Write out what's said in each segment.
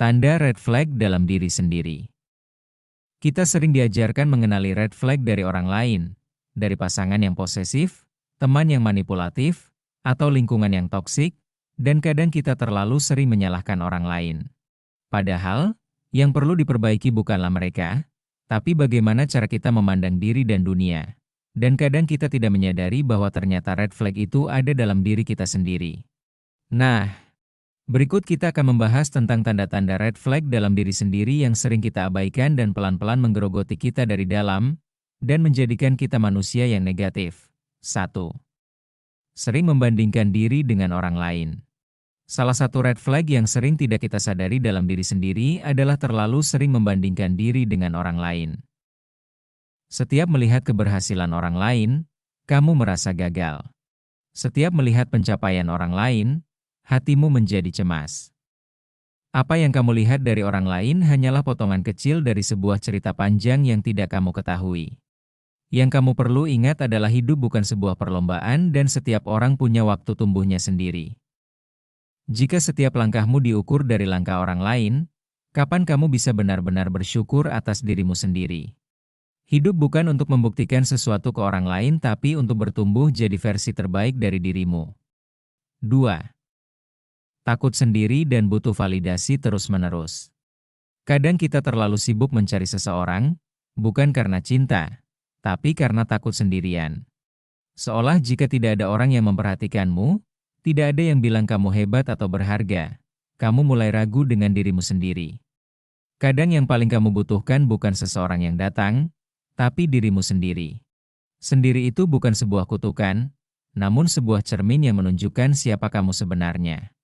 Tanda red flag dalam diri sendiri. Kita sering diajarkan mengenali red flag dari orang lain, dari pasangan yang posesif, teman yang manipulatif, atau lingkungan yang toksik, dan kadang kita terlalu sering menyalahkan orang lain. Padahal, yang perlu diperbaiki bukanlah mereka, tapi bagaimana cara kita memandang diri dan dunia. Dan kadang kita tidak menyadari bahwa ternyata red flag itu ada dalam diri kita sendiri. Nah, berikut kita akan membahas tentang tanda-tanda red flag dalam diri sendiri yang sering kita abaikan dan pelan-pelan menggerogoti kita dari dalam, dan menjadikan kita manusia yang negatif. 1. Sering membandingkan diri dengan orang lain. Salah satu red flag yang sering tidak kita sadari dalam diri sendiri adalah terlalu sering membandingkan diri dengan orang lain. Setiap melihat keberhasilan orang lain, kamu merasa gagal. Setiap melihat pencapaian orang lain, hatimu menjadi cemas. Apa yang kamu lihat dari orang lain hanyalah potongan kecil dari sebuah cerita panjang yang tidak kamu ketahui. Yang kamu perlu ingat adalah hidup bukan sebuah perlombaan dan setiap orang punya waktu tumbuhnya sendiri. Jika setiap langkahmu diukur dari langkah orang lain, kapan kamu bisa benar-benar bersyukur atas dirimu sendiri? Hidup bukan untuk membuktikan sesuatu ke orang lain tapi untuk bertumbuh jadi versi terbaik dari dirimu. 2. Takut sendiri dan butuh validasi terus-menerus. Kadang kita terlalu sibuk mencari seseorang, bukan karena cinta, tapi karena takut sendirian. Seolah jika tidak ada orang yang memperhatikanmu, tidak ada yang bilang kamu hebat atau berharga, kamu mulai ragu dengan dirimu sendiri. Kadang yang paling kamu butuhkan bukan seseorang yang datang, tapi dirimu sendiri. Sendiri itu bukan sebuah kutukan, namun sebuah cermin yang menunjukkan siapa kamu sebenarnya.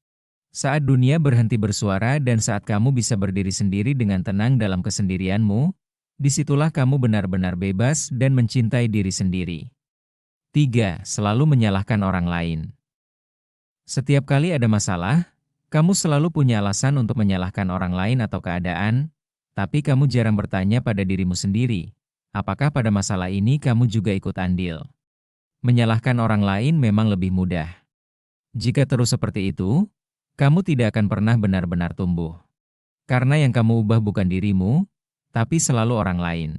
Saat dunia berhenti bersuara dan saat kamu bisa berdiri sendiri dengan tenang dalam kesendirianmu, disitulah kamu benar-benar bebas dan mencintai diri sendiri. 3. Selalu menyalahkan orang lain. Setiap kali ada masalah, kamu selalu punya alasan untuk menyalahkan orang lain atau keadaan, tapi kamu jarang bertanya pada dirimu sendiri, apakah pada masalah ini kamu juga ikut andil? Menyalahkan orang lain memang lebih mudah. Jika terus seperti itu, kamu tidak akan pernah benar-benar tumbuh. Karena yang kamu ubah bukan dirimu, tapi selalu orang lain.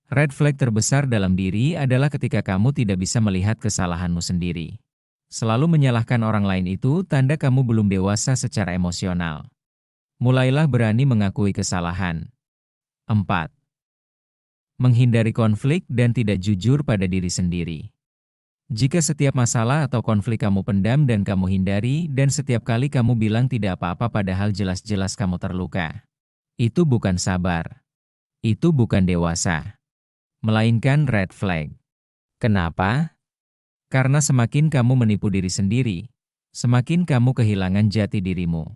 Red flag terbesar dalam diri adalah ketika kamu tidak bisa melihat kesalahanmu sendiri. Selalu menyalahkan orang lain itu tanda kamu belum dewasa secara emosional. Mulailah berani mengakui kesalahan. 4. Menghindari konflik dan tidak jujur pada diri sendiri. Jika setiap masalah atau konflik kamu pendam dan kamu hindari, dan setiap kali kamu bilang tidak apa-apa padahal jelas-jelas kamu terluka, itu bukan sabar. Itu bukan dewasa. Melainkan red flag. Kenapa? Karena semakin kamu menipu diri sendiri, semakin kamu kehilangan jati dirimu.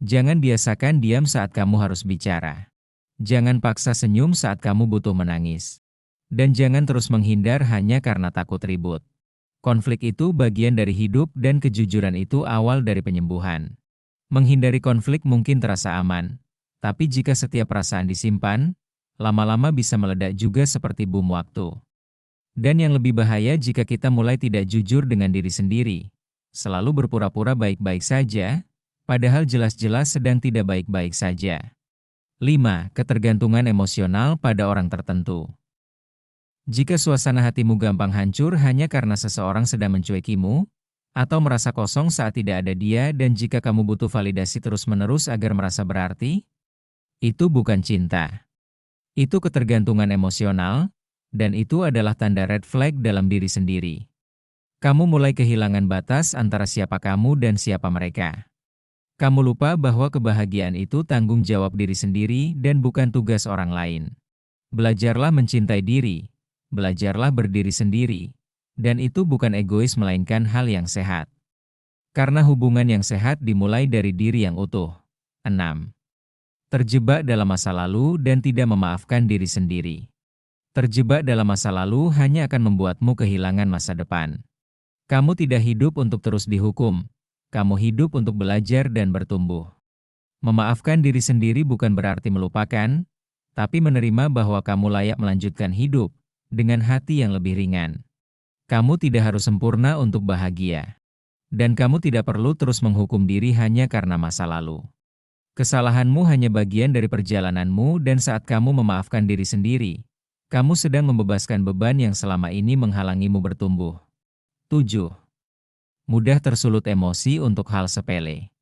Jangan biasakan diam saat kamu harus bicara. Jangan paksa senyum saat kamu butuh menangis. Dan jangan terus menghindar hanya karena takut ribut. Konflik itu bagian dari hidup dan kejujuran itu awal dari penyembuhan. Menghindari konflik mungkin terasa aman, tapi jika setiap perasaan disimpan, lama-lama bisa meledak juga seperti bom waktu. Dan yang lebih bahaya jika kita mulai tidak jujur dengan diri sendiri, selalu berpura-pura baik-baik saja, padahal jelas-jelas sedang tidak baik-baik saja. 5. Ketergantungan emosional pada orang tertentu. Jika suasana hatimu gampang hancur hanya karena seseorang sedang mencuekimu, atau merasa kosong saat tidak ada dia dan jika kamu butuh validasi terus-menerus agar merasa berarti, itu bukan cinta. Itu ketergantungan emosional, dan itu adalah tanda red flag dalam diri sendiri. Kamu mulai kehilangan batas antara siapa kamu dan siapa mereka. Kamu lupa bahwa kebahagiaan itu tanggung jawab diri sendiri dan bukan tugas orang lain. Belajarlah mencintai diri, belajarlah berdiri sendiri, dan itu bukan egois melainkan hal yang sehat. Karena hubungan yang sehat dimulai dari diri yang utuh. 6. Terjebak dalam masa lalu dan tidak memaafkan diri sendiri. Terjebak dalam masa lalu hanya akan membuatmu kehilangan masa depan. Kamu tidak hidup untuk terus dihukum, kamu hidup untuk belajar dan bertumbuh. Memaafkan diri sendiri bukan berarti melupakan, tapi menerima bahwa kamu layak melanjutkan hidup dengan hati yang lebih ringan. Kamu tidak harus sempurna untuk bahagia. Dan kamu tidak perlu terus menghukum diri hanya karena masa lalu. Kesalahanmu hanya bagian dari perjalananmu dan saat kamu memaafkan diri sendiri, kamu sedang membebaskan beban yang selama ini menghalangimu bertumbuh. 7. Mudah tersulut emosi untuk hal sepele.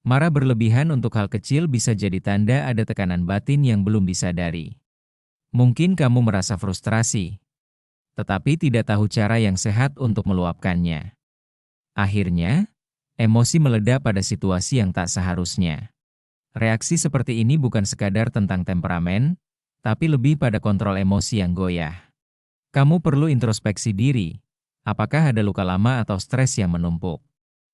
Marah berlebihan untuk hal kecil bisa jadi tanda ada tekanan batin yang belum disadari. Mungkin kamu merasa frustrasi, tetapi tidak tahu cara yang sehat untuk meluapkannya. Akhirnya, emosi meledak pada situasi yang tak seharusnya. Reaksi seperti ini bukan sekadar tentang temperamen, tapi lebih pada kontrol emosi yang goyah. Kamu perlu introspeksi diri. Apakah ada luka lama atau stres yang menumpuk?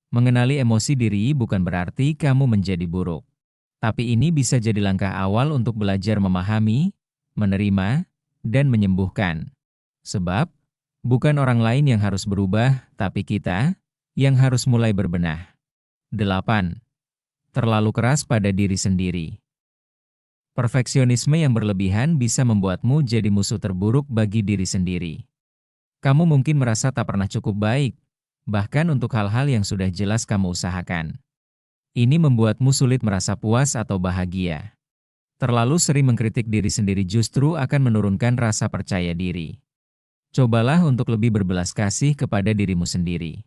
Mengenali emosi diri bukan berarti kamu menjadi buruk. Tapi ini bisa jadi langkah awal untuk belajar memahami, menerima, dan menyembuhkan. Sebab, bukan orang lain yang harus berubah, tapi kita yang harus mulai berbenah. 8. Terlalu keras pada diri sendiri. Perfeksionisme yang berlebihan bisa membuatmu jadi musuh terburuk bagi diri sendiri. Kamu mungkin merasa tak pernah cukup baik, bahkan untuk hal-hal yang sudah jelas kamu usahakan. Ini membuatmu sulit merasa puas atau bahagia. Terlalu sering mengkritik diri sendiri justru akan menurunkan rasa percaya diri. Cobalah untuk lebih berbelas kasih kepada dirimu sendiri.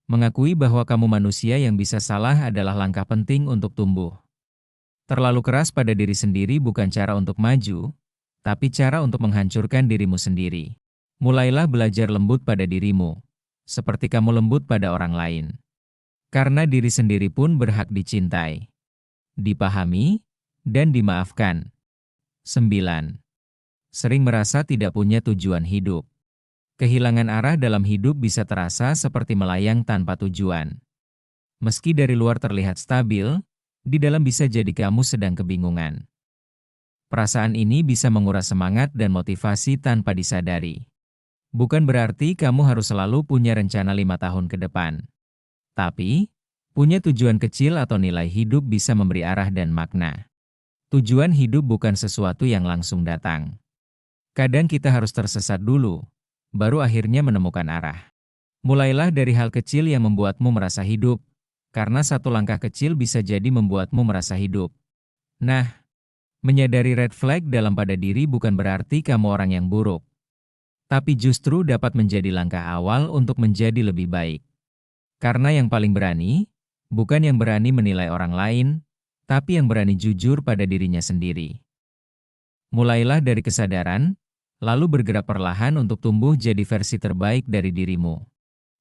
Mengakui bahwa kamu manusia yang bisa salah adalah langkah penting untuk tumbuh. Terlalu keras pada diri sendiri bukan cara untuk maju, tapi cara untuk menghancurkan dirimu sendiri. Mulailah belajar lembut pada dirimu, seperti kamu lembut pada orang lain. Karena diri sendiri pun berhak dicintai, dipahami, dan dimaafkan. 9. Sering merasa tidak punya tujuan hidup. Kehilangan arah dalam hidup bisa terasa seperti melayang tanpa tujuan. Meski dari luar terlihat stabil, di dalam bisa jadi kamu sedang kebingungan. Perasaan ini bisa menguras semangat dan motivasi tanpa disadari. Bukan berarti kamu harus selalu punya rencana 5 tahun ke depan. Tapi, punya tujuan kecil atau nilai hidup bisa memberi arah dan makna. Tujuan hidup bukan sesuatu yang langsung datang. Kadang kita harus tersesat dulu, baru akhirnya menemukan arah. Mulailah dari hal kecil yang membuatmu merasa hidup, karena satu langkah kecil bisa jadi membuatmu merasa hidup. Nah, menyadari red flag dalam pada diri bukan berarti kamu orang yang buruk, tapi justru dapat menjadi langkah awal untuk menjadi lebih baik. Karena yang paling berani, bukan yang berani menilai orang lain, tapi yang berani jujur pada dirinya sendiri. Mulailah dari kesadaran, lalu bergerak perlahan untuk tumbuh jadi versi terbaik dari dirimu.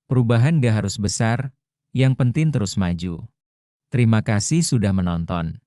Perubahan gak harus besar, yang penting terus maju. Terima kasih sudah menonton.